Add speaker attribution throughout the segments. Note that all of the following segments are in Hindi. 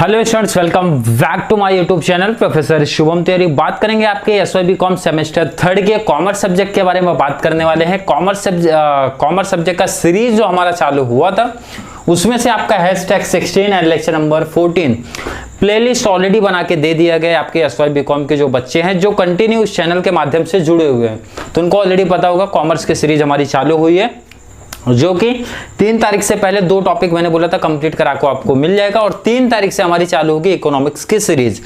Speaker 1: Hello students, welcome back to my YouTube channel professor Shubham Tiwari. बात करेंगे आपके एसवाईबीकॉम सेमेस्टर 3 के कॉमर्स सब्जेक्ट के बारे में बात करने वाले हैं। कॉमर्स सब्जेक्ट का सीरीज जो हमारा चालू हुआ था उसमें से आपका #16 and lecture number 14 playlist already बना के दे दिया गया आपके एसवाईबीकॉम के जो बच्चे हैं जो कंटिन्यू इस चैनल के माध्यम से जुड़े हुए हैं, तो उनको ऑलरेडी पता होगा कॉमर्स की सीरीज हमारी चालू हुई है, जो कि 3 तारीख से पहले 2 टॉपिक मैंने बोला था कंप्लीट करा को आपको मिल जाएगा, और 3 तारीख से हमारी चालू होगी इकोनॉमिक्स की सीरीज।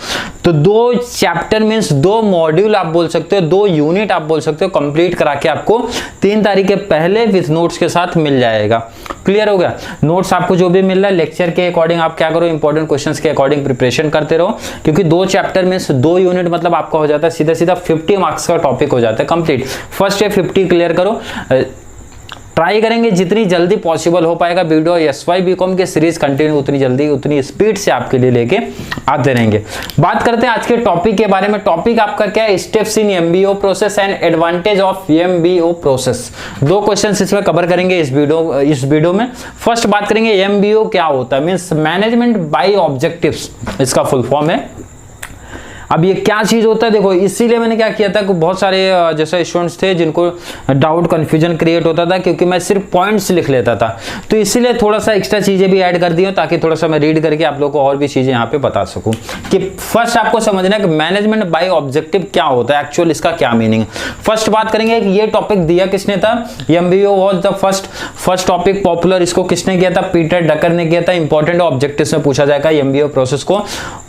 Speaker 1: तो 2 चैप्टर मींस 2 मॉड्यूल आप बोल सकते हो, 2 यूनिट आप बोल सकते हो, कंप्लीट करा के आपको 3 तारीख के पहले विद नोट्स के साथ मिल जाएगा। क्लियर हो गया? नोट्स आपको जो भी मिल रहा है लेक्चर के अकॉर्डिंग आप क्या करो, इंपॉर्टेंट क्वेश्चंस के अकॉर्डिंग प्रिपरेशन करते रहो, क्योंकि 2 चैप्टर मींस 2 यूनिट मतलब आपका हो जाता है सीधा 50 मार्क्स का टॉपिक हो जाता है कंप्लीट। फर्स्ट ये 50 क्लियर करो, ट्राई करेंगे जितनी जल्दी पॉसिबल हो पाएगा वीडियो एसवाईबीकॉम की सीरीज कंटिन्यू उतनी जल्दी उतनी स्पीड से आपके लिए लेके आते रहेंगे। बात करते हैं आज के टॉपिक के बारे में। टॉपिक आपका क्या है? Steps in MBO process and advantage of MBO process. 2 questions इसमें कवर करेंगे इस वीडियो में। फर्स्ट बात करेंगे एमबीओ क्या होता है, मींस मैनेजमेंट बाय ऑब्जेक्टिव्स, इसका फुल फॉर्म है। अब ये क्या चीज होता है देखो, इसीलिए मैंने क्या किया था कि बहुत सारे जैसे स्टूडेंट्स थे जिनको डाउट कंफ्यूजन क्रिएट होता था, क्योंकि मैं सिर्फ पॉइंट्स लिख लेता था, तो इसीलिए थोड़ा सा एक्स्ट्रा चीजें भी ऐड कर दी हूं ताकि थोड़ा सा मैं रीड करके आप लोगों को और भी चीजें यहाँ पे बता सकूं। कि फर्स्ट आपको समझना है कि मैनेजमेंट बाय ऑब्जेक्टिव क्या होता है, एक्चुअल इसका क्या मीनिंग। फर्स्ट बात करेंगे कि ये टॉपिक दिया किसने था, MBO was the first topic popular. इसको किसने किया था? पीटर डकर ने किया था। इंपॉर्टेंट ऑब्जेक्टिव्स में पूछा जाएगा एमबीओ प्रोसेस को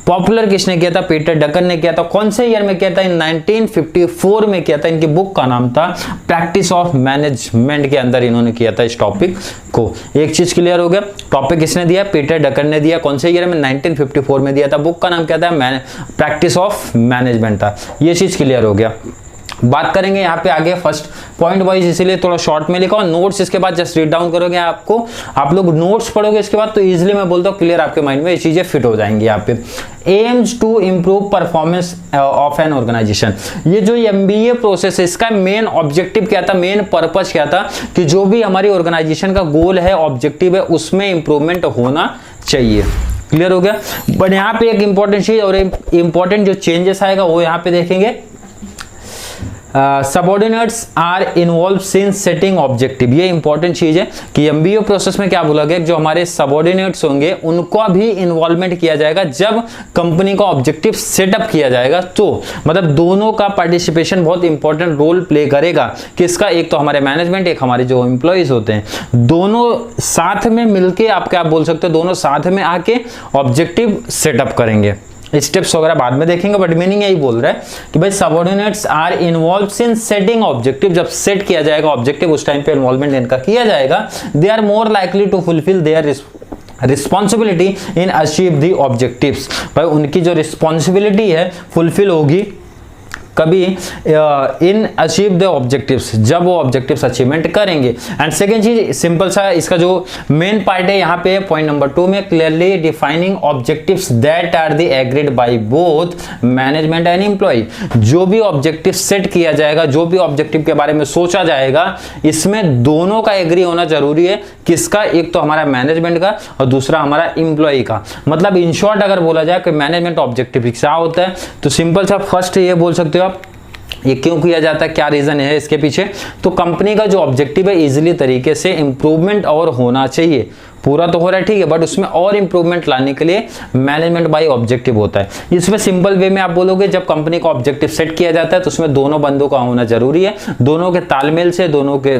Speaker 1: पॉपुलर किसने किया था? पीटर डकर ने किया था। कौन से ईयर में किया था? 1954 में किया था। इनकी बुक का नाम था प्रैक्टिस ऑफ मैनेजमेंट, के अंदर इन्होंने किया था इस टॉपिक को। एक चीज क्लियर हो गया, टॉपिक किसने दिया? पीटर डकर ने दिया। कौन से ईयर में? 1954 में दिया था। बुक का नाम क्या था? प्रैक्टिस ऑफ मैनेजमेंट था। ये चीज क्लियर हो गया। बात करेंगे यहाँ पे आगे फर्स्ट पॉइंट वाइज, इसीलिए थोड़ा शॉर्ट में लिखा और नोट्स इसके बाद जस्ट रीड डाउन करोगे आप लोग नोट्स पढ़ोगे इसके बाद, तो इजीली मैं बोलता हूँ क्लियर आपके माइंड में ये चीजें फिट हो जाएंगी यहाँ पे। Aims to improve performance of an organisation. ये जो एमबीए प्रोसेस है इसका मेन ऑब्जेक्टिव क्या था, मेन पर्पस क्या था कि जो भी हमारी ऑर्गेनाइजेशन का गोल है, ऑब्जेक्टिव है, उसमें इंप्रूवमेंट होना चाहिए। क्लियर हो गया? बट यहाँ पे एक इंपॉर्टेंट चीज और इंपॉर्टेंट जो चेंजेस आएगा वो यहाँ पे देखेंगे। Subordinates are involve in setting objective. ये इंपॉर्टेंट चीज है कि एमबीओ प्रोसेस में क्या बोला गया, जो हमारे सबऑर्डिनेट्स होंगे उनको भी इन्वॉल्वमेंट किया जाएगा जब कंपनी का ऑब्जेक्टिव सेटअप किया जाएगा। तो मतलब दोनों का पार्टिसिपेशन बहुत इंपॉर्टेंट रोल प्ले करेगा। किसका? एक तो हमारे मैनेजमेंट, एक हमारे जो एम्प्लॉइज होते हैं, दोनों साथ में मिलके आप क्या बोल सकते हो, दोनों साथ में आके ऑब्जेक्टिव सेटअप करेंगे। स्टेप्स वगैरह बाद में देखेंगे, बट मीनिंग यही बोल रहा है कि भाई subordinates are involved in setting objective. जब सेट किया जाएगा ऑब्जेक्टिव उस टाइम पे इन्वॉल्वमेंट इनका किया जाएगा। They are more likely to fulfil their responsibility in achieve the objectives. भाई उनकी जो रिस्पॉन्सिबिलिटी है फुलफिल होगी कभी इन अचीव द ऑब्जेक्टिव्स, जब वो ऑब्जेक्टिव्स अचीवमेंट करेंगे। एंड सेकेंड चीज सिंपल सा, इसका जो मेन पार्ट है यहाँ पे पॉइंट नंबर 2 में, clearly defining objectives that are the agreed by both management and employee. जो भी ऑब्जेक्टिव सेट किया जाएगा, जो भी ऑब्जेक्टिव के बारे में सोचा जाएगा, इसमें दोनों का एग्री होना जरूरी है। किसका? एक तो हमारा मैनेजमेंट का और दूसरा हमारा एम्प्लॉय का। मतलब इन शॉर्ट अगर बोला जाए कि मैनेजमेंट ऑब्जेक्टिव क्या होता है, तो सिंपल सा फर्स्ट ये बोल सकते हो आप, ये क्यों किया जाता है, क्या रीजन है इसके पीछे। तो कंपनी का जो ऑब्जेक्टिव है इजीली तरीके से इंप्रूवमेंट और होना चाहिए। पूरा तो हो रहा है ठीक है, बट उसमें और इंप्रूवमेंट लाने के लिए मैनेजमेंट बाय ऑब्जेक्टिव होता है। इसमें सिंपल वे में आप बोलोगे जब कंपनी का ऑब्जेक्टिव सेट किया जाता है तो उसमें दोनों बंदों का होना जरूरी है। दोनों के तालमेल से, दोनों के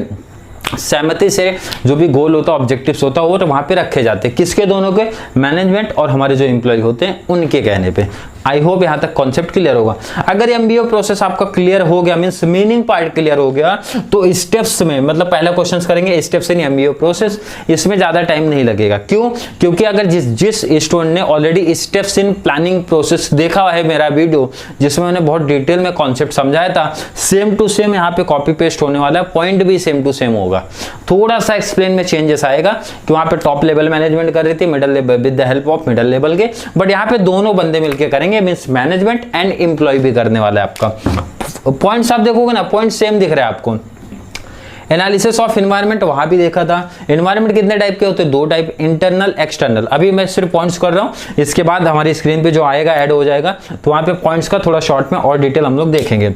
Speaker 1: सहमति से जो भी गोल होता है, ऑब्जेक्टिव्स होता है, वो तो वहां पे रखे जाते हैं। किसके? दोनों के, मैनेजमेंट और हमारे जो एम्प्लॉय होते हैं उनके कहने पे। आई होप यहां तक कॉन्सेप्ट क्लियर होगा। अगर एमबीओ प्रोसेस आपका क्लियर हो गया, मींस मीनिंग पार्ट क्लियर हो गया, तो स्टेप्स में मतलब पहला क्वेश्चन करेंगे स्टेप्स इन एमबीओ प्रोसेस। इसमें ज्यादा टाइम नहीं लगेगा। क्यों? क्योंकि अगर जिस स्टूडेंट ने already steps in planning process देखा है मेरा वीडियो, जिसमें मैंने बहुत डिटेल में कॉन्सेप्ट समझाया था, सेम टू सेम यहाँ पे कॉपी पेस्ट होने वाला है, पॉइंट भी सेम टू सेम होगा। थोड़ा सा एक्सप्लेन में चेंजेस आएगा कि वहां पे टॉप लेवल मैनेजमेंट कर रही थी, middle level with the help of middle level के, बट यहाँ पे दोनों बंदे मिलकर करेंगे, मींस मैनेजमेंट एंड एम्प्लॉय भी करने वाला है आपका। पॉइंट्स आप देखोगे ना, पॉइंट सेम दिख रहा है आपको। एनालिसिस ऑफ एनवायरनमेंट वहां भी देखा था। एनवायरनमेंट कितने टाइप के होते हैं? 2 टाइप, इंटरनल एक्सटर्नल। अभी मैं सिर्फ पॉइंट्स कर रहा हूं, इसके बाद हमारी स्क्रीन पे जो आएगा ऐड हो जाएगा, तो वहां पे पॉइंट्स का थोड़ा शॉर्ट में और डिटेल हम लोग देखेंगे।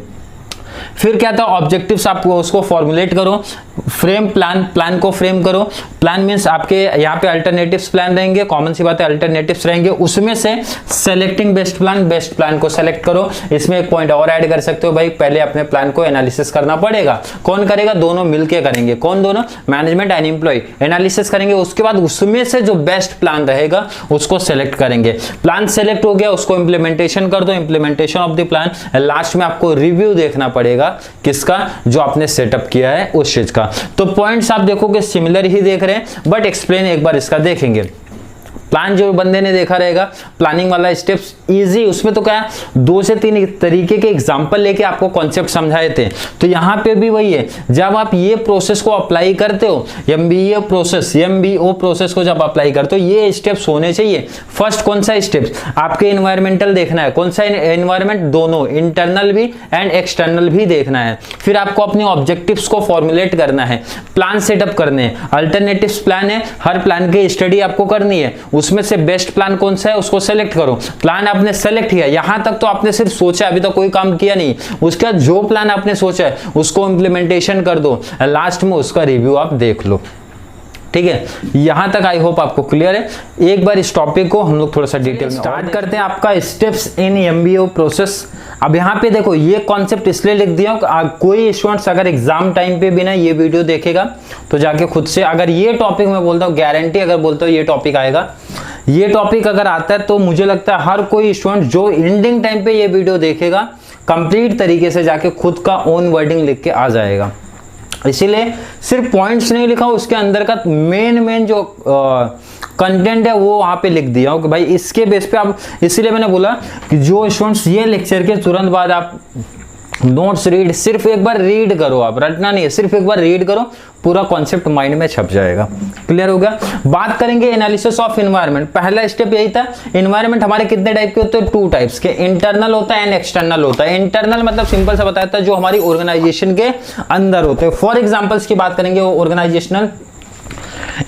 Speaker 1: फिर क्या था? ऑब्जेक्टिव्स, आपको उसको फॉर्मुलेट करो, फ्रेम प्लान, प्लान को फ्रेम करो। प्लान मींस आपके यहाँ पे अल्टरनेटिव्स प्लान रहेंगे, कॉमन सी बात है अल्टरनेटिव्स रहेंगे, उसमें से सेलेक्टिंग बेस्ट प्लान को सेलेक्ट करो। इसमें एक पॉइंट और ऐड कर सकते हो भाई, पहले अपने प्लान को एनालिसिस करना पड़ेगा। कौन करेगा? दोनों मिलके करेंगे। कौन दोनों? मैनेजमेंट एंड एम्प्लॉय एनालिसिस करेंगे, उसके बाद उसमें से जो बेस्ट प्लान रहेगा उसको सेलेक्ट करेंगे। प्लान सेलेक्ट हो गया, उसको इंप्लीमेंटेशन कर दो, implementation of the plan. Last में आपको रिव्यू देखना पड़ेगा, किसका? जो आपने सेटअप किया है उस चीज का। तो पॉइंट्स आप देखोगे सिमिलर ही देख रहे हैं, बट एक्सप्लेन एक बार इसका देखेंगे। प्लान जो बंदे ने देखा रहेगा, प्लानिंग वाला स्टेप्स इजी, उसमें तो क्या है 2 से 3 तरीके के एग्जांपल लेके आपको कॉन्सेप्ट समझाए थे। तो यहाँ पे भी वही है, जब आप ये प्रोसेस को अप्लाई करते हो, एमबीओ प्रोसेस को जब अप्लाई करते हो, ये स्टेप्स होने चाहिए। फर्स्ट कौन सा स्टेप्स? आपके एनवायरमेंटल देखना है। कौन सा एनवायरमेंट? दोनों, इंटरनल भी एंड एक्सटर्नल भी देखना है। फिर आपको अपने ऑब्जेक्टिव्स को फॉर्मुलेट करना है, प्लान सेटअप करने हैं, अल्टरनेटिव्स प्लान है, हर प्लान की स्टडी आपको करनी है, उसमें से बेस्ट प्लान कौन सा है उसको सेलेक्ट करो। प्लान आपने सेलेक्ट किया, यहां तक तो आपने सिर्फ सोचा, अभी तो कोई काम किया नहीं। उसके बाद जो प्लान आपने सोचा है उसको इंप्लीमेंटेशन कर दो, लास्ट में उसका रिव्यू आप देख लो। ठीक है, यहां तक आई होप आपको क्लियर है। एक बार इस टॉपिक को हम लोग थोड़ा सा डिटेल में स्टार्ट करते हैं। आपका स्टेप्स इन एमबीओ प्रोसेस। अब यहाँ पे देखो, ये कॉन्सेप्ट इसलिए लिख दिया, कोई स्टूडेंट्स अगर एग्जाम टाइम पे भी ना ये वीडियो देखेगा तो जाके खुद से, अगर ये टॉपिक मैं बोलता हूँ गारंटी, अगर बोलता हूँ ये टॉपिक आएगा, ये टॉपिक अगर आता है तो मुझे लगता है हर कोई स्टूडेंट जो एंडिंग टाइम पे ये वीडियो देखेगा कंप्लीट तरीके से जाके खुद का ओन वर्डिंग लिख के आ जाएगा। इसीलिए सिर्फ पॉइंट्स नहीं लिखा, उसके अंदर का मेन जो कंटेंट है वो वहां पे लिख दिया हो कि भाई इसके बेस पे आप, इसीलिए मैंने बोला कि जो स्टूडेंट्स ये लेक्चर के तुरंत बाद आप नोट्स रीड, सिर्फ एक बार रीड करो, आप रटना नहीं है, सिर्फ एक बार रीड करो, पूरा कॉन्सेप्ट माइंड में छप जाएगा। क्लियर हो गया? बात करेंगे एनालिसिस ऑफ एनवायरनमेंट। पहला स्टेप यही था, एनवायरनमेंट हमारे कितने टाइप के होते हैं? 2 टाइप्स के, इंटरनल होता है एंड एक्सटर्नल होता है। इंटरनल मतलब सिंपल सा बताया था, जो हमारी ऑर्गेनाइजेशन के अंदर होते हैं। फॉर एग्जांपल्स की बात करेंगे, वो ऑर्गेनाइजेशनल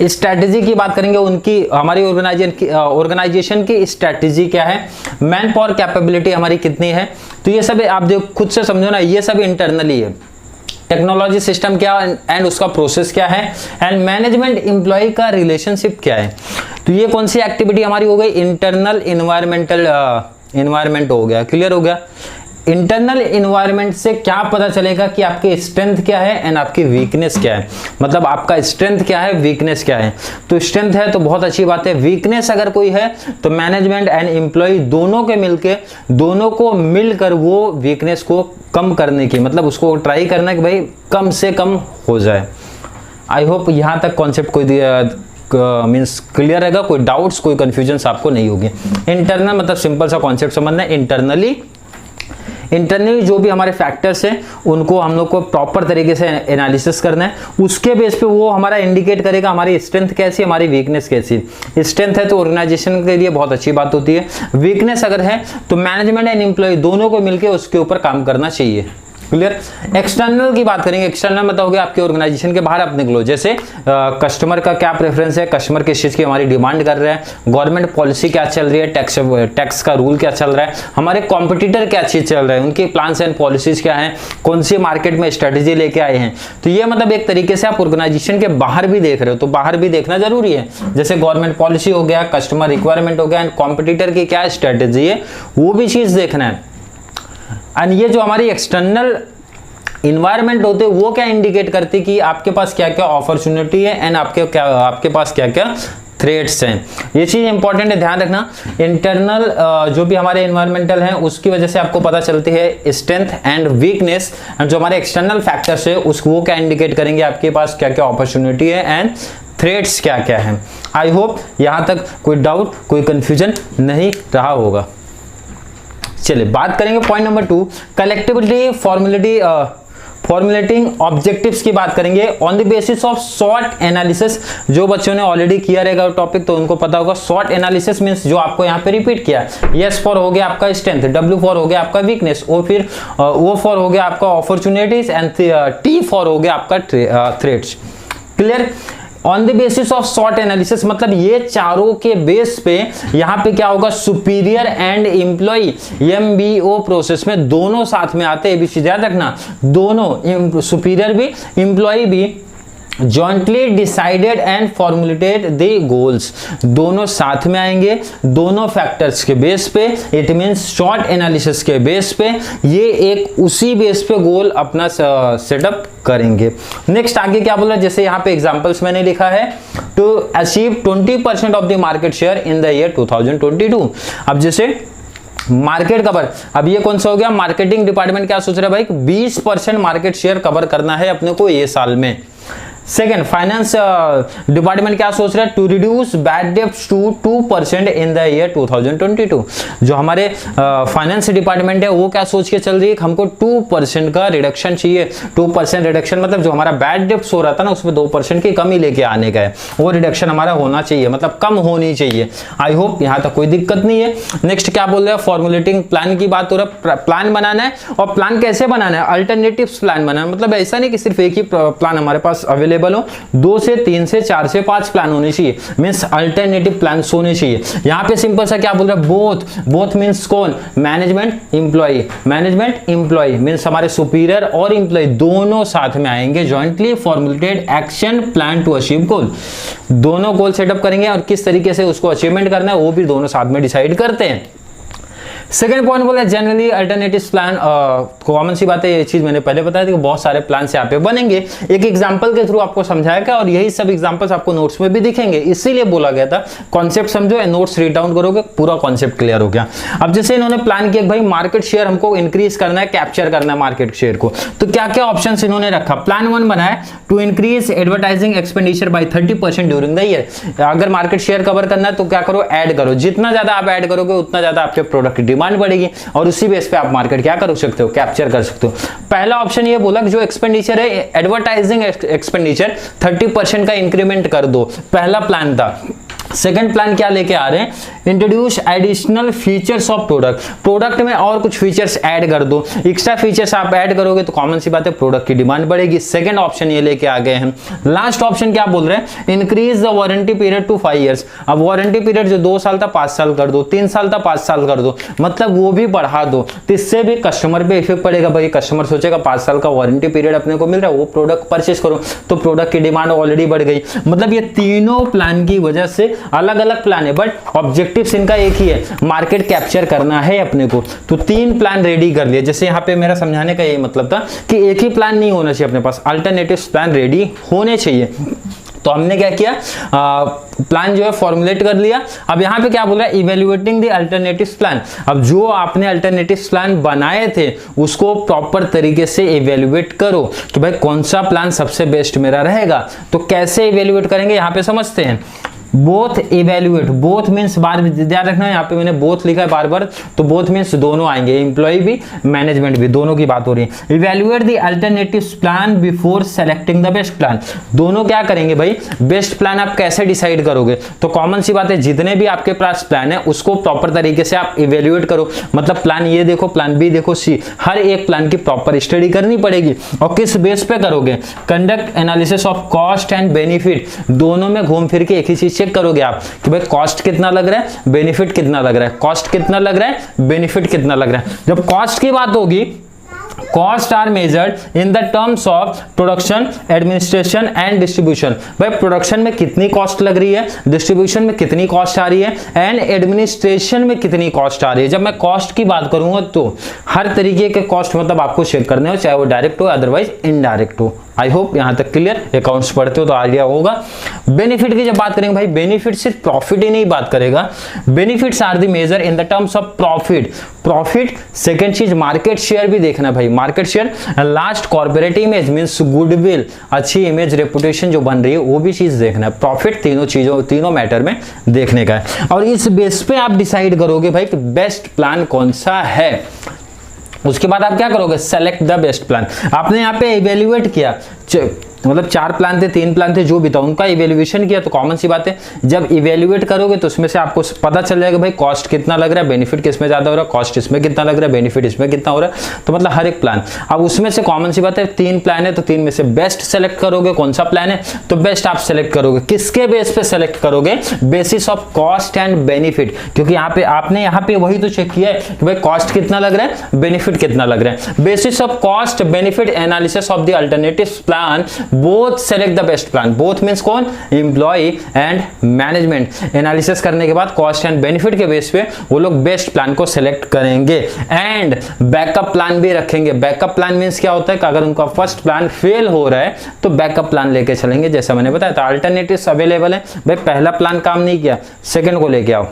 Speaker 1: स्ट्रैटेजी की बात करेंगे, उनकी, हमारी ऑर्गेनाइजेशन की स्ट्रैटेजी क्या है, मैन पावर कैपेबिलिटी हमारी कितनी है, तो ये सब आप देखो खुद से समझो ना, ये सब इंटरनली है। टेक्नोलॉजी सिस्टम क्या एंड उसका प्रोसेस क्या है, एंड मैनेजमेंट एम्प्लॉय का रिलेशनशिप क्या है। तो ये कौन सी एक्टिविटी हमारी हो गई? इंटरनल एनवायरमेंट हो गया। क्लियर हो गया? इंटरनल एनवायरनमेंट से क्या पता चलेगा कि आपकी स्ट्रेंथ क्या है एंड आपकी वीकनेस क्या है, मतलब आपका स्ट्रेंथ क्या है, वीकनेस क्या है। तो स्ट्रेंथ है तो बहुत अच्छी बात है, वीकनेस अगर कोई है तो मैनेजमेंट एंड एम्प्लॉय दोनों को मिलकर वो वीकनेस को कम करने की, मतलब उसको ट्राई करना कि भाई कम से कम हो जाए। आई होप यहाँ तक कॉन्सेप्ट कोई मीन्स क्लियर रहेगा, कोई डाउट्स, कोई कंफ्यूजन आपको नहीं होगी। इंटरनल मतलब सिंपल सा कॉन्सेप्ट समझना है, इंटरनली जो भी हमारे फैक्टर्स हैं उनको हम लोग को प्रॉपर तरीके से एनालिसिस करना है, उसके बेस पे वो हमारा इंडिकेट करेगा हमारी स्ट्रेंथ कैसी, हमारी वीकनेस कैसी। स्ट्रेंथ है तो ऑर्गेनाइजेशन के लिए बहुत अच्छी बात होती है, वीकनेस अगर है तो मैनेजमेंट एंड एम्प्लॉय दोनों को मिलकर उसके ऊपर काम करना चाहिए। क्लियर? एक्सटर्नल की बात करेंगे, एक्सटर्नल मतलब हो गया आपके ऑर्गेनाइजेशन के बाहर आप निकलो, जैसे कस्टमर का क्या प्रेफरेंस है, कस्टमर किस चीज की हमारी डिमांड कर रहे हैं, गवर्नमेंट पॉलिसी क्या चल रही है, टैक्स का रूल क्या चल रहा है, हमारे कॉम्पिटिटर क्या चीज चल रहा है, उनके प्लान्स एंड पॉलिसीज क्या है, कौन सी मार्केट में स्ट्रेटेजी लेके आए हैं। तो ये मतलब एक तरीके से आप ऑर्गेनाइजेशन के बाहर भी देख रहे हो, तो बाहर भी देखना जरूरी है, जैसे गवर्नमेंट पॉलिसी हो गया, कस्टमर रिक्वायरमेंट हो गया एंड कॉम्पिटिटर की क्या स्ट्रेटेजी है, वो भी चीज देखना है। एंड ये जो हमारी एक्सटर्नल इन्वायरमेंट होते हैं वो क्या इंडिकेट करते कि आपके पास क्या क्या अपॉर्चुनिटी है एंड आपके पास क्या क्या थ्रेट्स हैं। ये चीज इंपॉर्टेंट है, ध्यान रखना। इंटरनल जो भी हमारे एनवायरमेंटल हैं उसकी वजह से आपको पता चलती है स्ट्रेंथ एंड वीकनेस, एंड जो हमारे एक्सटर्नल फैक्टर्स है उसको क्या इंडिकेट करेंगे आपके पास क्या क्या अपॉर्चुनिटी है एंड थ्रेट्स क्या क्या है। आई होप यहां तक कोई डाउट, कोई कंफ्यूजन नहीं रहा होगा। चलिए बात करेंगे point number 2, collectivity formulating objectives की बात करेंगे on the basis of short analysis. जो बच्चों ने ऑलरेडी किया रहेगा टॉपिक तो उनको पता होगा शॉर्ट एनालिसिस मींस जो आपको यहाँ पे रिपीट किया। एस फॉर हो गया आपका स्ट्रेंथ, डब्ल्यू फॉर हो गया आपका वीकनेस, ओ फॉर हो गया आपका अपॉर्चुनिटीज एंड टी फॉर हो गया आपका threats. Clear? On the basis of short analysis मतलब ये चारों के बेस पे यहां पे क्या होगा, superior and employee MBO process में दोनों साथ में आते हैं। एबीसी याद रखना, दोनों सुपीरियर भी एम्प्लॉय भी jointly decided and formulated the goals, दोनों साथ में आएंगे, दोनों फैक्टर्स के बेस पे, इट मींस शॉर्ट एनालिसिस के बेस पे ये एक उसी बेस पे गोल अपना सेटअप करेंगे। नेक्स्ट आगे क्या बोला, जैसे यहाँ पे एग्जांपल्स मैंने लिखा है, to achieve 20% of the market share in the year 2022। अब जैसे मार्केट कवर, अब ये कौन सा हो गया, मार्केटिंग डिपार्टमेंट क्या सोच रहा है भाई, 20% मार्केट शेयर कवर करना है अपने को ये साल में। सेकेंड, फाइनेंस डिपार्टमेंट क्या सोच रहा है, to reduce bad debts to 2% in the year 2022। जो हमारे फाइनेंस डिपार्टमेंट है वो क्या सोच के चल रही है, हमको 2% का रिडक्शन चाहिए। 2% रिडक्शन मतलब जो हमारा बैड डेब्ट्स हो रहा था ना उसमें 2% की कमी लेके आने का है, वो रिडक्शन हमारा होना चाहिए, मतलब कम होनी चाहिए। आई होप यहाँ तक कोई दिक्कत नहीं है। नेक्स्ट क्या बोल रहे हैं, फॉर्मुलेटिंग प्लान की बात हो रहा है, प्लान बनाना है और प्लान कैसे बनाना है, अल्टरनेटिव प्लान बनाना है। मतलब ऐसा नहीं कि सिर्फ एक ही प्लान हमारे पास अवेलेबल हो, 2 से 3 से 4 से 5 प्लान होने चाहिए, मींस अल्टरनेटिव प्लान्स होने चाहिए। यहां पे सिंपल सा क्या बोल रहा है, बोथ मींस कौन, management employ, management employ means हमारे सुपीरियर और एम्प्लॉय दोनों साथ में आएंगे, jointly formulated action plan to achieve goal, दोनों गोल सेटअप करेंगे और किस तरीके से उसको अचीवमेंट करना है वो भी दोनों साथ में डिसाइड करते हैं। सेकेंड पॉइंट बोला जनरली अल्टरनेटिव प्लान, कॉमन सी बात है, ये चीज मैंने पहले बताया थी कि बहुत सारे प्लान यहाँ पे बनेंगे, एक एग्जांपल के थ्रू आपको समझाएगा और यही सब एग्जांपल्स आपको नोट्स में भी दिखेंगे, इसीलिए बोला गया था कॉन्सेप्ट समझो, नोट्स रीड डाउन करोगे पूरा कॉन्सेप्ट क्लियर हो गया। अब जैसे इन्होंने प्लान किया भाई मार्केट शेयर हमको इंक्रीज करना है, कैप्चर करना है मार्केट शेयर को, तो क्या क्या ऑप्शन इन्होंने रखा। प्लान 1 बनाया, to increase advertising expenditure by 30% during the year. अगर मार्केट शेयर कवर करना है तो क्या करो, ऐड करो, जितना ज्यादा आप ऐड करोगे उतना ज्यादा आपके प्रोडक्ट की डिमांड बढ़ेगी और उसी बेस पे आप मार्केट क्या कर सकते हो, कैप्चर कर सकते हो। पहला ऑप्शन ये बोला कि जो एक्सपेंडिचर है एडवर्टाइजिंग एक्सपेंडिचर 30% का इंक्रीमेंट कर दो, पहला प्लान था। सेकंड प्लान क्या लेके आ रहे हैं, introduce additional features of product में और कुछ फीचर्स ऐड कर दो, एक्स्ट्रा फीचर्स आप ऐड करोगे तो कॉमन सी बात है प्रोडक्ट की डिमांड बढ़ेगी। सेकंड ऑप्शन ये लेके आ गए हैं। लास्ट ऑप्शन क्या बोल रहे हैं, increase the warranty period to 5 years. अब वारंटी पीरियड जो 2 साल था 5 साल कर दो, 3 साल था 5 साल कर दो, मतलब वो भी बढ़ा दो, तो इससे भी कस्टमर पे इफेक्ट पड़ेगा। भाई कस्टमर सोचेगा 5 साल का वारंटी पीरियड अपने को मिल रहा है, वो प्रोडक्ट परचेस करो, तो प्रोडक्ट की डिमांड ऑलरेडी बढ़ गई। मतलब ये तीनों प्लान की वजह से अलग अलग प्लान है बट ऑब्जेक्टिव्स इनका एक ही है, मार्केट कैप्चर करना है अपने को। तो 3 प्लान रेडी कर लिए। जैसे यहाँ पे मेरा समझाने का यही मतलब था कि एक ही प्लान नहीं होना चाहिए अपने पास, अल्टरनेटिव प्लान रेडी होने चाहिए। तो हमने क्या किया, प्लान जो है फॉर्मुलेट कर लिया। अब यहाँ पे क्या बोल रहा है, इवेल्युएटिंग द अल्टरनेटिव प्लान। अब जो आपने अल्टरनेटिव प्लान बनाए थे उसको प्रॉपर तरीके से इवेल्युएट करो कि भाई कौन सा प्लान सबसे बेस्ट मेरा रहेगा। तो कैसे इवेल्युएट करेंगे यहाँ पे समझते हैं। बोथ इवेल्युएट, बोथ मीन्स बार ध्यान रखना है यहाँ पे मैंने बोथ लिखा है बार बार, तो बोथ मीन्स दोनों आएंगे, एम्प्लॉय भी मैनेजमेंट भी, दोनों की बात हो रही है। Evaluate the alternative plan before selecting the best plan. दोनों क्या करेंगे भाई, बेस्ट प्लान आप कैसे डिसाइड करोगे, तो कॉमन सी बात है जितने भी आपके पास प्लान है उसको प्रॉपर तरीके से आप इवेल्युएट करो। मतलब प्लान ये देखो, प्लान बी देखो, सी, हर एक प्लान की प्रॉपर स्टडी करनी पड़ेगी। और किस बेस पे करोगे, conduct analysis of cost and benefit, दोनों में घूम फिर के एक ही चीज चेक करोगे आप कि भाई कॉस्ट कितना लग रहा है, बेनिफिट कितना लग रहा है, कॉस्ट कितना लग रहा है, बेनिफिट कितना लग रहा है। जब कॉस्ट की बात होगी, cost are measured in the terms of production, administration and distribution. भाई प्रोडक्शन में कितनी कॉस्ट लग रही है, डिस्ट्रीब्यूशन में कितनी कॉस्ट आ रही है एंड एडमिनिस्ट्रेशन में कितनी कॉस्ट आ रही है। जब मैं कॉस्ट की बात करूंगा तो हर तरीके के कॉस्ट मतलब आपको चेक करने हो, चाहे वो डायरेक्ट हो अदरवाइज इनडायरेक्ट हो। आई होप यहां तक क्लियर, अकाउंट्स पढ़ते हो तो आइडिया होगा। बेनिफिट की जब बात करेंगे भाई, बेनिफिट सिर्फ प्रॉफिट ही नहीं बात करेगा, benefits are the major in the terms of profit. Second चीज मार्केट शेयर भी देखना भाई, market share. Last corporate image means goodwill, अच्छी इमेज रेपुटेशन जो बन रही है वो भी चीज देखना है। प्रॉफिट तीनों चीजों, तीनों मैटर में देखने का है और इस बेस पे आप डिसाइड करोगे भाई कि बेस्ट प्लान कौन सा है। उसके बाद आप क्या करोगे, सेलेक्ट द बेस्ट प्लान। आपने यहाँ पे इवेल्युएट किया, मतलब 4 प्लान थे, 3 प्लान थे, जो भी था उनका इवेल्युएशन किया, तो कॉमन सी बात है जब इवेल्युएट करोगे तो उसमें से आपको पता चल जाएगा भाई कॉस्ट कितना लग रहा है, बेनिफिट किसमें ज्यादा हो रहा है, कॉस्ट इसमें कितना लग रहा है, बेनिफिट इसमें कितना हो रहा है, तो मतलब हर एक प्लान। अब उसमें से कॉमन सी बात है 3 प्लान है तो 3 में से बेस्ट सेलेक्ट करोगे। कौन सा प्लान है, तो बेस्ट आप सेलेक्ट करोगे। किसके बेस पे सेलेक्ट करोगे, basis of cost and benefit, क्योंकि यहाँ पे आपने यहाँ पे वही तो चेक किया है कि भाई कॉस्ट कितना लग रहा है, बेनिफिट कितना लग रहा है। Basis of cost benefit analysis of the alternative plan both select the best plan. Both means कौन, एम्प्लॉय एंड मैनेजमेंट। एनालिसिस करने के बाद कॉस्ट एंड बेनिफिट के बेस पे वो लोग बेस्ट प्लान को सेलेक्ट करेंगे एंड बैकअप प्लान भी रखेंगे। बैकअप प्लान मींस क्या होता है कि अगर उनका फर्स्ट प्लान फेल हो रहा है तो बैकअप प्लान लेके चलेंगे। जैसा मैंने बताया था अल्टरनेटिव्स अवेलेबल है, भाई पहला प्लान काम नहीं किया, सेकंड को लेके आओ,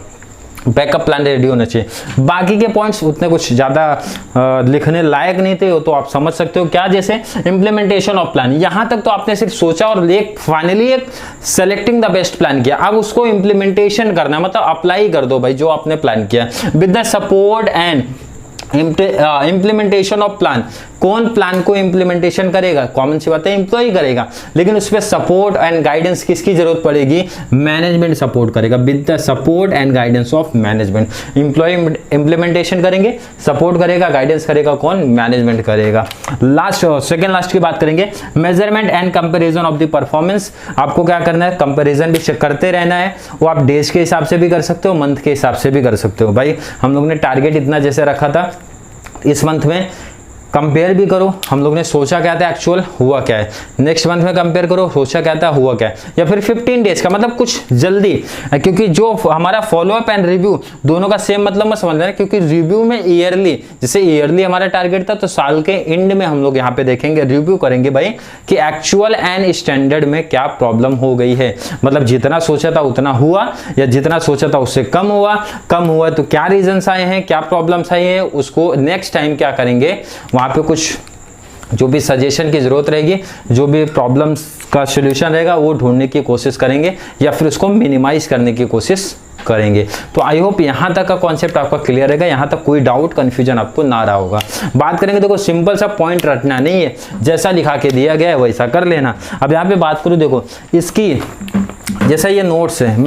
Speaker 1: बैकअप प्लान रेडी होना चाहिए। बाकी के पॉइंट्स उतने कुछ ज्यादा लिखने लायक नहीं थे, तो आप समझ सकते हो क्या, जैसे इंप्लीमेंटेशन ऑफ प्लान, यहां तक तो आपने सिर्फ सोचा और फाइनली एक सेलेक्टिंग द बेस्ट प्लान किया। अब उसको इंप्लीमेंटेशन करना, मतलब अप्लाई कर दो भाई जो आपने प्लान किया with the support and implementation of plan. कौन प्लान को इंप्लीमेंटेशन करेगा, कॉमन सी बात है एम्प्लॉय करेगा, लेकिन उसमें सपोर्ट एंड गाइडेंस किसकी जरूरत पड़ेगी, मैनेजमेंट सपोर्ट करेगा with the support and guidance of management. Employee implementation करेंगे, सपोर्ट करेगा, गाइडेंस करेगा कौन, मैनेजमेंट करेगा। लास्ट सेकंड लास्ट की बात करेंगे, measurement and comparison of the performance. आपको क्या करना है, कंपैरिजन भी करते रहना है। वो आप डेज के हिसाब से भी कर सकते हो, मंथ के हिसाब से भी कर सकते हो। भाई हम लोग ने टारगेट इतना जैसे रखा था, इस मंथ में कंपेयर भी करो, हम लोग ने सोचा क्या था, एक्चुअल हुआ क्या है। नेक्स्ट मंथ में कंपेयर करो, सोचा क्या था, हुआ क्या है। या फिर 15 डेज का, मतलब कुछ जल्दी, क्योंकि जो हमारा फॉलोअप एंड रिव्यू दोनों का सेम मतलब मैं समझ रहा है, क्योंकि रिव्यू में ईयरली, जैसे ईयरली हमारा टारगेट था तो साल के एंड में हम लोग यहाँ पे देखेंगे, रिव्यू करेंगे भाई कि एक्चुअल एंड स्टैंडर्ड में क्या प्रॉब्लम हो गई है। मतलब जितना सोचा था उतना हुआ या जितना सोचा था उससे कम हुआ तो क्या रीजंस आए हैं, क्या प्रॉब्लम्स आई है, उसको नेक्स्ट टाइम क्या करेंगे, वहां पे कुछ जो भी सजेशन की जरूरत रहेगी, जो भी प्रॉब्लम्स का सॉल्यूशन रहेगा वो ढूंढने की कोशिश करेंगे या फिर उसको मिनिमाइज करने की कोशिश करेंगे। तो आई होप यहां तक का कॉन्सेप्ट आपका क्लियर रहेगा, यहां तक कोई डाउट कंफ्यूजन आपको ना रहा होगा। बात करेंगे, देखो सिंपल सा पॉइंट रटना नहीं है, जैसा लिखा के दिया गया है वैसा कर लेना। अब यहाँ पे बात करूं, देखो इसकी जैसा ये नोट्स है,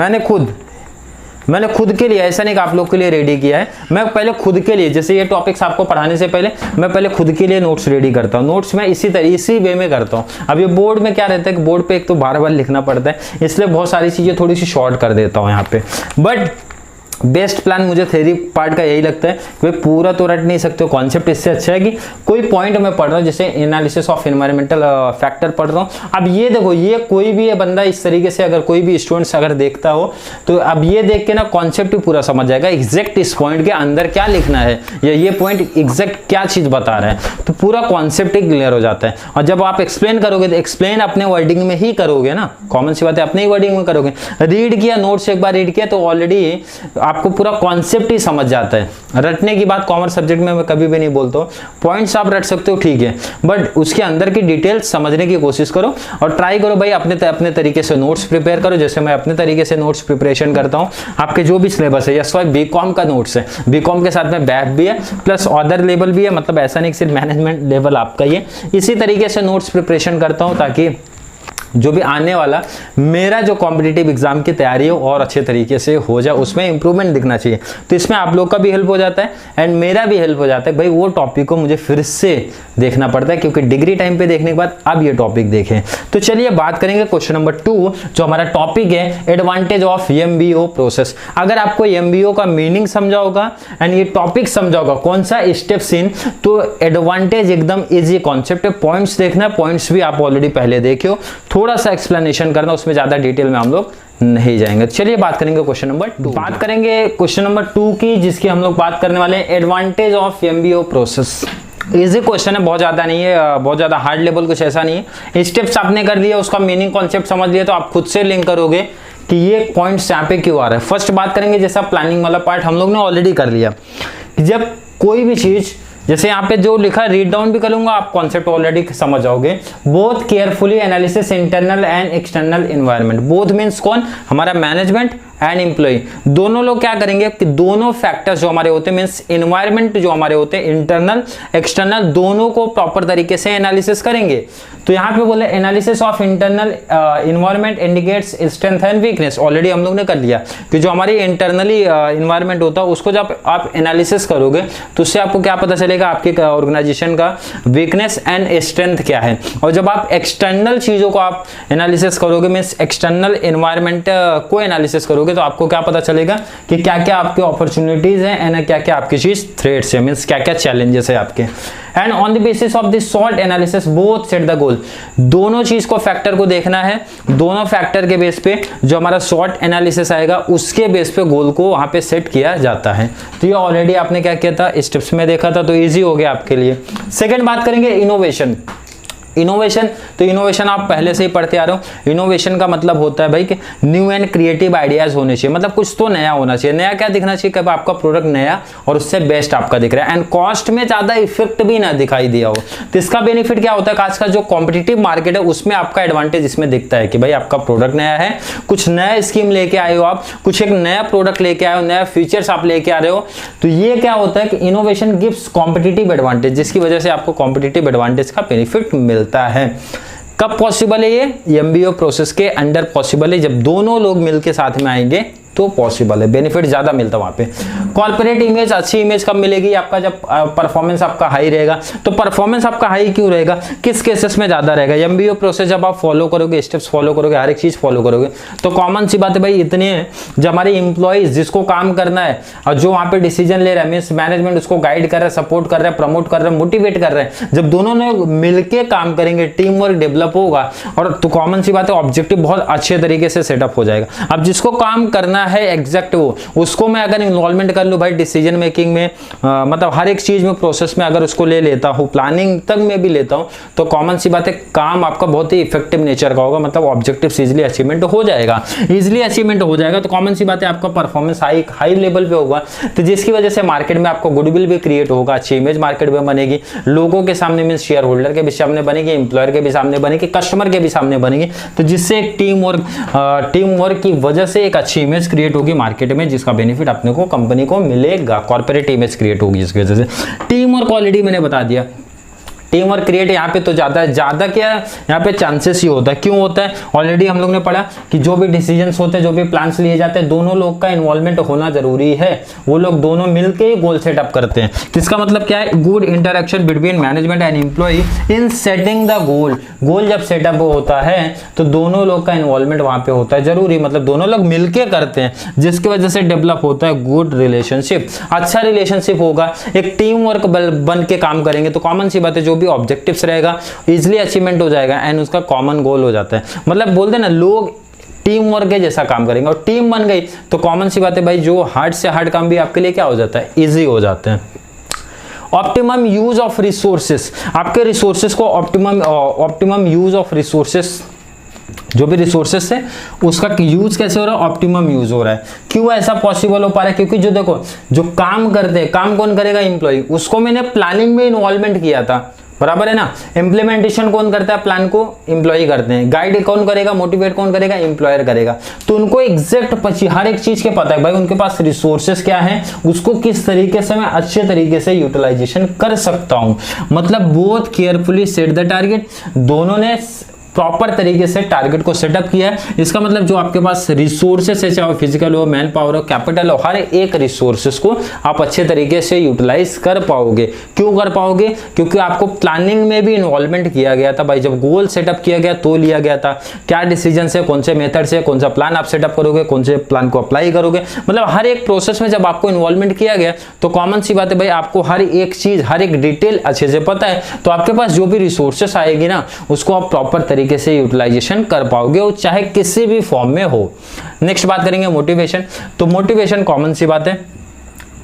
Speaker 1: मैंने खुद के लिए, ऐसा नहीं कि आप लोग के लिए रेडी किया है, मैं पहले खुद के लिए, जैसे ये टॉपिक्स आपको पढ़ाने से पहले मैं पहले खुद के लिए नोट्स रेडी करता हूँ। नोट्स मैं इसी वे में करता हूँ। अब ये बोर्ड में क्या रहता है कि बोर्ड पे एक तो बार बार लिखना पड़ता है, इसलिए बहुत सारी चीजें थोड़ी सी शॉर्ट कर देता हूँ यहाँ पे। बट बेस्ट प्लान मुझे थ्योरी पार्ट का यही लगता है कि पूरा तो रट नहीं सकते हो, कॉन्सेप्ट इससे अच्छा है कि कोई पॉइंट मैं पढ़ रहा हूँ, जैसे एनालिसिस ऑफ एनवायरमेंटल फैक्टर पढ़ रहा हूँ। अब ये देखो, ये कोई भी बंदा इस तरीके से, अगर कोई भी स्टूडेंट्स अगर देखता हो तो अब ये देख के ना कॉन्सेप्ट ही पूरा समझ जाएगा, एग्जैक्ट इस पॉइंट के अंदर क्या लिखना है या ये पॉइंट एग्जैक्ट क्या चीज बता रहा है, तो पूरा कॉन्सेप्ट ही क्लियर हो जाता है। और जब आप एक्सप्लेन करोगे तो एक्सप्लेन अपने वर्डिंग में ही करोगे ना, कॉमन सी बात है, अपने ही वर्डिंग में करोगे। रीड किया, नोट्स एक बार रीड किया तो ऑलरेडी आपको पूरा कॉन्सेप्ट ही समझ जाता है। रटने की बात कॉमर्स सब्जेक्ट में मैं कभी भी नहीं बोलता हूँ, पॉइंट्स आप रट सकते हो ठीक है, बट उसके अंदर की डिटेल्स समझने की कोशिश करो और ट्राई करो भाई अपने तरीके से नोट्स प्रिपेयर करो, जैसे मैं अपने तरीके से नोट्स प्रिपरेशन करता हूँ। आपके जो भी सिलेबस है, या बीकॉम का नोट्स है, बीकॉम के साथ में बैक भी है प्लस अदर लेवल भी है, मतलब ऐसा नहीं सिर्फ मैनेजमेंट लेवल आपका ही है। इसी तरीके से नोट्स प्रिपरेशन करता हूँ ताकि जो भी आने वाला मेरा जो कॉम्पिटिटिव एग्जाम की तैयारी हो और अच्छे तरीके से हो जाए, उसमें इंप्रूवमेंट दिखना चाहिए। तो इसमें आप लोग का भी हेल्प हो जाता है एंड मेरा भी हेल्प हो जाता है। भाई वो टॉपिक को मुझे फिर से देखना पड़ता है, क्योंकि डिग्री टाइम पे देखने के बाद अब ये टॉपिक देखें। तो चलिए बात करेंगे क्वेश्चन नंबर 2, जो हमारा टॉपिक है एडवांटेज ऑफ MBO प्रोसेस। अगर आपको MBO का मीनिंग समझा होगा एंड ये टॉपिक समझा होगा, कौन सा स्टेप्स इन, तो एडवांटेज एकदम इजी कॉन्सेप्ट है। पॉइंट्स देखना है, पॉइंट्स भी आप ऑलरेडी पहले देखे हो, थोड़ा सा एक्सप्लेनेशन करना, उसमें ज्यादा डिटेल में हम लोग नहीं जाएंगे। चलिए बात करेंगे क्वेश्चन नंबर 2। बात करेंगे क्वेश्चन नंबर 2 की, जिसकी हम लोग बात करने वाले हैं advantage of MBO process. Easy question है, बहुत ज्यादा नहीं है, बहुत ज्यादा हार्ड लेवल कुछ ऐसा नहीं है। स्टेप्स आपने कर लिया, उसका मीनिंग कॉन्सेप्ट समझ लिया, तो आप खुद से लिंक करोगे कि ये पॉइंट्स यहाँ पे क्यों आ रहा है। फर्स्ट बात करेंगे, जैसा प्लानिंग वाला पार्ट हम लोग ने ऑलरेडी कर लिया। जब कोई भी चीज, जैसे यहाँ पे जो लिखा रीड डाउन भी करूंगा, आप कॉन्सेप्ट ऑलरेडी समझ जाओगे। Both carefully analysis internal and external environment. Both means कौन, हमारा मैनेजमेंट एंड एम्प्लॉय, दोनों लोग क्या करेंगे कि दोनों फैक्टर्स जो हमारे होते हैं, मींस एनवायरनमेंट जो हमारे होते हैं, इंटरनल एक्सटर्नल, दोनों को प्रॉपर तरीके से एनालिसिस करेंगे। तो यहाँ पे बोले analysis of internal environment indicates strength and weakness, already हम लोग ने कर लिया कि जो हमारी इंटरनली एनवायरनमेंट होता है उसको जब आप एनालिसिस करोगे तो उससे आपको क्या पता चलेगा आपके ऑर्गेनाइजेशन का वीकनेस एंड स्ट्रेंथ क्या है। और जब आप एक्सटर्नल चीजों को आप एनालिसिस करोगे, मींस एक्सटर्नल एनवायरनमेंट को एनालिसिस करोगे, तो आपको क्या पता चलेगा कि क्या क्या आपके अपॉर्चुनिटीज हैं एंड क्या क्या आपकी चीज थ्रेट्स है, मींस क्या क्या चैलेंजेस है आपके। And on the basis of this salt analysis both set the goal, दोनों चीज को फैक्टर को देखना है, दोनों फैक्टर के बेस पे जो हमारा सॉल्ट एनालिसिस आएगा उसके बेस पे गोल को वहां पे सेट किया जाता है। तो ये ऑलरेडी आपने क्या किया था, स्टेप्स में देखा था, तो इजी हो गया आपके लिए। सेकंड बात करेंगे इनोवेशन। इनोवेशन, तो इनोवेशन आप पहले से ही पढ़ते आ रहे हो। इनोवेशन का मतलब होता है भाई कि न्यू एंड क्रिएटिव आइडियाज होने चाहिए, मतलब कुछ तो नया होना चाहिए। नया क्या दिखना चाहिए, कब आपका प्रोडक्ट नया और उससे बेस्ट आपका दिख रहा है एंड कॉस्ट में ज्यादा इफेक्ट भी ना दिखाई दिया हो। तो इसका बेनिफिट क्या होता है, आज का जो कॉम्पिटिटिव मार्केट है उसमें आपका एडवांटेज इसमें दिखता है कि भाई आपका प्रोडक्ट नया है, कुछ नया स्कीम लेके आए हो आप, कुछ एक नया प्रोडक्ट लेके आए हो, नया फीचर्स आप लेके आ रहे हो। तो ये क्या होता है कि इनोवेशन गिव्स कॉम्पिटिटिव एडवांटेज, जिसकी वजह से आपको कॉम्पिटिटिव एडवांटेज का बेनिफिट मिलता है। कब पॉसिबल है ये, एमबीओ प्रोसेस के अंडर पॉसिबल है, जब दोनों लोग मिलके साथ में आएंगे तो पॉसिबल है, बेनिफिट ज्यादा मिलता है वहां पे। कॉर्पोरेट इमेज, अच्छी इमेज कब मिलेगी, आपका जब परफॉर्मेंस आपका हाई रहेगा। तो परफॉर्मेंस आपका हाई क्यों रहेगा, किस केसेस में ज्यादा रहेगा, एमबीओ प्रोसेस जब आप फॉलो करोगे, स्टेप्स फॉलो करोगे, हर एक चीज फॉलो करोगे, तो कॉमन सी बात है भाई इतनी है, जब हमारे इंप्लॉइज जिसको काम करना है और जो वहां पे डिसीजन ले रहा है, मींस मैनेजमेंट उसको गाइड कर रहा है, सपोर्ट कर रहा है, प्रमोट कर रहा है, मोटिवेट कर रहा है, जब दोनों लोग मिलके काम करेंगे, टीम वर्क डेवलप होगा और तो कॉमन सी बात है ऑब्जेक्टिव बहुत अच्छे तरीके से सेटअप हो जाएगा। अब जिसको काम करना है एग्जैक्ट उसको मैं अगर इन्वॉल्वमेंट कर लूं भाई डिसीजन मेकिंग में, मतलब हर एक चीज में प्रोसेस में अगर उसको ले लेता हूं, प्लानिंग तक में भी लेता हूं, तो कॉमन सी बात है काम आपका बहुत ही इफेक्टिव नेचर का होगा, मतलब ऑब्जेक्टिव इजीली अचीवमेंट हो जाएगा, इजीली अचीवमेंट हो जाएगा। तो कॉमन सी बात है आपका परफॉर्मेंस हाई लेवल पे होगा, तो जिसकी वजह से मार्केट में आपको गुडविल भी क्रिएट होगा, अच्छी इमेज मार्केट में बनेगी, लोगों के सामने मींस शेयर होल्डर के भी सामने बनेगी, एम्प्लॉयर के भी सामने बनेगी, कस्टमर के भी सामने बनेगी, तो जिससे एक टीम वर्क की वजह से एक अच्छी इमेज क्रिएट होगी मार्केट में, जिसका बेनिफिट अपने को कंपनी को मिलेगा, कॉर्पोरेट इमेज क्रिएट होगी इसकी वजह से। टीम वर्क ऑलरेडी मैंने बता दिया, टीम वर्क क्रिएट यहाँ पे तो ज्यादा क्या यहाँ पे चांसेस ही होता है, क्यों होता है, ऑलरेडी हम लोग ने पढ़ा कि जो भी डिसीजंस होते हैं, जो भी प्लान्स लिए जाते हैं, दोनों लोग का इन्वॉल्वमेंट होना जरूरी है, वो लोग दोनों मिलके ही गोल सेटअप करते हैं। इसका मतलब क्या है, good interaction between management and employ in setting the goal. Goal जब सेटअप होता है तो दोनों लोग का इन्वॉल्वमेंट वहां पे होता है जरूरी, मतलब दोनों लोग मिलके करते हैं, जिसकी वजह से डेवलप होता है गुड रिलेशनशिप, अच्छा रिलेशनशिप होगा, एक टीम वर्क बन के काम करेंगे, तो कॉमन सी बात है जो भी ऑब्जेक्टिव्स रहेगा इजीली अचीवमेंट हो जाएगा एंड उसका कॉमन गोल हो जाता है। मतलब बोलते हैं ना लोग टीम वर्क के जैसा काम करेंगे और टीम बन गई तो कॉमन सी बात है भाई जो हार्ड से हार्ड काम भी आपके लिए क्या हो जाता है, इजी हो जाते हैं। ऑप्टिमम यूज ऑफ रिसोर्सेस, आपके रिसोर्सेस को ऑप्टिमम यूज ऑफ रिसोर्सेस, जो भी रिसोर्सेस है उसका यूज कैसे हो रहा है, ऑप्टिमम यूज हो रहा है। क्यों ऐसा पॉसिबल हो पा रहा है, क्योंकि जो देखो जो काम करते हैं, काम कौन करेगा, एम्प्लॉय, उसको मैंने प्लानिंग में इन्वॉल्वमेंट किया था, बराबर है ना। इम्प्लीमेंटेशन कौन करता है, प्लान को एम्प्लॉय करते हैं, गाइड कौन करेगा, मोटिवेट कौन करेगा, एम्प्लॉयर करेगा। तो उनको एग्जैक्ट हर एक चीज के पता है भाई उनके पास रिसोर्सेस क्या है, उसको किस तरीके से मैं अच्छे तरीके से यूटिलाइजेशन कर सकता हूं, मतलब बहुत केयरफुली सेट द टारगेट, दोनों ने प्रॉपर तरीके से टारगेट को सेटअप किया है। इसका मतलब जो आपके पास रिसोर्सेस है, चाहे फिजिकल हो, मैन पावर हो, कैपिटल हो, हर एक रिसोर्सेस को आप अच्छे तरीके से यूटिलाइज कर पाओगे। क्यों कर पाओगे, क्योंकि आपको प्लानिंग में भी इन्वॉल्वमेंट किया गया था भाई, जब गोल सेटअप किया गया तो लिया गया था क्या डिसीजन से, कौन से मेथड से, कौन सा प्लान आप सेटअप करोगे, कौन से प्लान को अप्लाई करोगे, मतलब हर एक प्रोसेस में जब आपको इन्वॉल्वमेंट किया गया तो कॉमन सी बात है भाई आपको हर एक चीज, हर एक डिटेल अच्छे से पता है, तो आपके पास जो भी रिसोर्सेस आएगी ना उसको आप प्रॉपर तरीके से यूटिलाइजेशन कर पाओगे, वो चाहे किसी भी फॉर्म में हो। नेक्स्ट बात करेंगे मोटिवेशन। तो मोटिवेशन कॉमन सी बात है,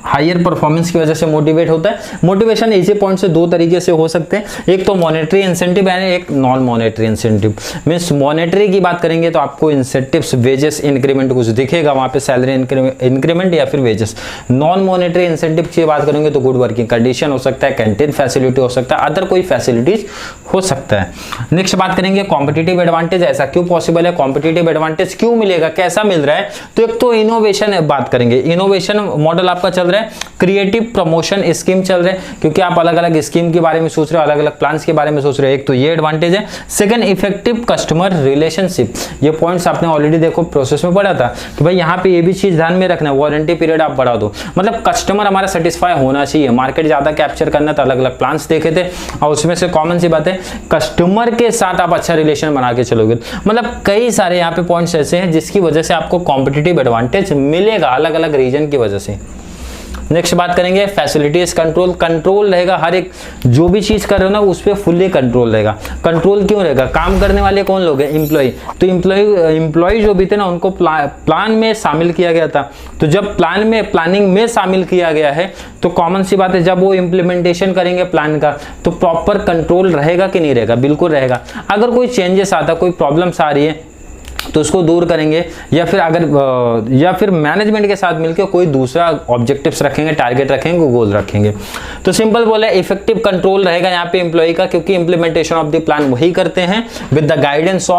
Speaker 1: हायर परफॉर्मेंस की वजह से मोटिवेट होता है। मोटिवेशन इसी पॉइंट से दो तरीके से हो सकते हैं, एक तो मॉनेटरी इंसेंटिव है, एक non monetary incentive. Means monetary की बात करेंगे तो आपको इंसेंटिव्स, वेजेस इंक्रीमेंट कुछ दिखेगा वहां पे, सैलरी इंक्रीमेंट या फिर वेजेस। नॉन मॉनेटरी इंसेंटिव की बात करेंगे तो गुड वर्किंग कंडीशन हो सकता है, कैंटीन फैसिलिटी हो सकता है, अदर कोई फैसिलिटीज हो सकता है। नेक्स्ट बात करेंगे कॉम्पिटिटिव एडवांटेज, ऐसा क्यों पॉसिबल है, कॉम्पिटिटिव एडवांटेज क्यों मिलेगा, कैसा मिल रहा है। तो एक तो इनोवेशन बात करेंगे, इनोवेशन मॉडल आपका चल रहा है, क्रिएटिव प्रमोशन स्कीम चल रहे हैं क्योंकि आप अलग अलग स्कीम के बारे में सोच रहे हो, अलग अलग प्लान्स के बारे में सोच रहे हो, एक तो ये एडवांटेज है। सेकंड इफेक्टिव कस्टमर रिलेशनशिप, ये पॉइंट्स आपने ऑलरेडी देखो प्रोसेस में पढ़ा था कि भाई यहाँ पे ये भी चीज ध्यान में रखना है, वारंटी पीरियड आप बढ़ा दो, मतलब कस्टमर हमारा सेटिस्फाई होना चाहिए। मार्केट ज्यादा कैप्चर करना था, अलग अलग प्लान्स देखे थे और उसमें से कॉमन सी बात है कस्टमर के साथ आप अच्छा रिलेशन बना के चलोगे। मतलब कई सारे यहाँ पे पॉइंट्स ऐसे हैं जिसकी वजह से आपको कॉम्पिटिटिव एडवांटेज मिलेगा अलग अलग रीजन की वजह से। नेक्स्ट बात करेंगे फैसिलिटीज कंट्रोल, कंट्रोल रहेगा हर एक जो भी चीज कर रहे हो ना उस पर फुल्ली कंट्रोल रहेगा। कंट्रोल क्यों रहेगा, काम करने वाले कौन लोग हैं, एम्प्लॉय, तो एम्प्लॉय जो भी थे ना उनको प्लान में शामिल किया गया था। तो जब प्लानिंग में शामिल किया गया है तो कॉमन सी बात है जब वो इम्प्लीमेंटेशन करेंगे प्लान का तो प्रॉपर कंट्रोल रहेगा कि नहीं रहेगा, बिल्कुल रहेगा। अगर कोई चेंजेस आता, कोई प्रॉब्लम्स आ रही है तो उसको दूर करेंगे या फिर मैनेजमेंट के साथ मिलकर कोई दूसरा ऑब्जेक्टिव्स रखेंगे, टारगेट रखेंगे, गोल रखेंगे। तो सिंपल बोले इफेक्टिव कंट्रोल रहेगा यहाँ पे एम्प्लॉय का क्योंकि इंप्लीमेंटेशन ऑफ द प्लान वही करते हैं with the guidance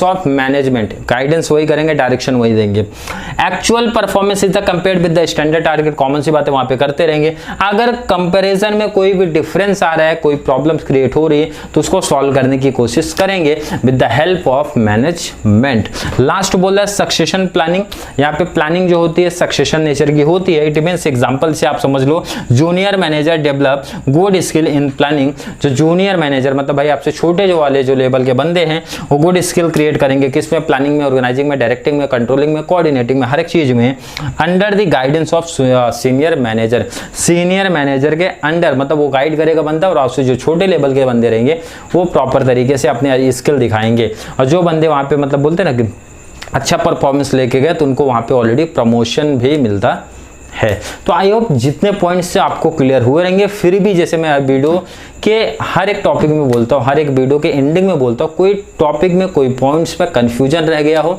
Speaker 1: of management, guidance वही करेंगे, डायरेक्शन वही देंगे। Actual performance is the compared with the standard target, common सी बात है वहां पे करते रहेंगे। अगर कंपेरिजन में कोई भी डिफरेंस आ रहा है, कोई प्रॉब्लम क्रिएट हो रही है तो उसको सॉल्व करने की कोशिश करेंगे with the help of management. Last बोला है सक्सेशन प्लानिंग, यहाँ पे प्लानिंग जो होती है सक्सेशन नेचर की होती है। इट मींस एग्जांपल से आप समझ लो junior manager develop good skill in planning, जो जूनियर मैनेजर मतलब भाई आपसे छोटे जो वाले जो लेवल के बंदे हैं वो गुड स्किल क्रिएट करेंगे किस में, प्लानिंग में, ऑर्गेनाइजिंग में, डायरेक्टिंग में, कंट्रोलिंग में, कोऑर्डिनेटिंग में, हर एक चीज में under the guidance of senior manager. Senior manager के अंडर मतलब वो गाइड करेगा बंदा और आपसे जो छोटे लेवल के बंदे रहेंगे वो प्रॉपर तरीके से अपने स्किल दिखाएंगे और जो बंदे वहां पे मतलब बोलते हैं ना कि अच्छा परफॉर्मेंस लेके गए तो उनको वहां पे ऑलरेडी प्रमोशन भी मिलता है। तो आई होप जितने पॉइंट्स से आपको क्लियर हुए रहेंगे। फिर भी जैसे मैं वीडियो के हर एक टॉपिक में बोलता हूँ, हर एक वीडियो के एंडिंग में बोलता हूँ, कोई टॉपिक में कोई पॉइंट्स पे कंफ्यूजन रह गया हो,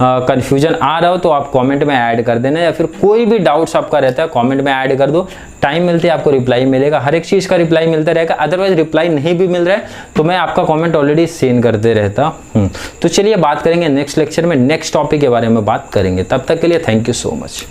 Speaker 1: कंफ्यूजन आ रहा हो तो आप कमेंट में ऐड कर देना, या फिर कोई भी डाउट्स आपका रहता है कमेंट में ऐड कर दो। टाइम मिलते ही आपको रिप्लाई मिलेगा, हर एक चीज़ का रिप्लाई मिलता रहेगा। अदरवाइज रिप्लाई नहीं भी मिल रहा है तो मैं आपका कॉमेंट ऑलरेडी सेंड करते रहता हूँ। तो चलिए बात करेंगे नेक्स्ट लेक्चर में, नेक्स्ट टॉपिक के बारे में बात करेंगे। तब तक के लिए थैंक यू सो मच।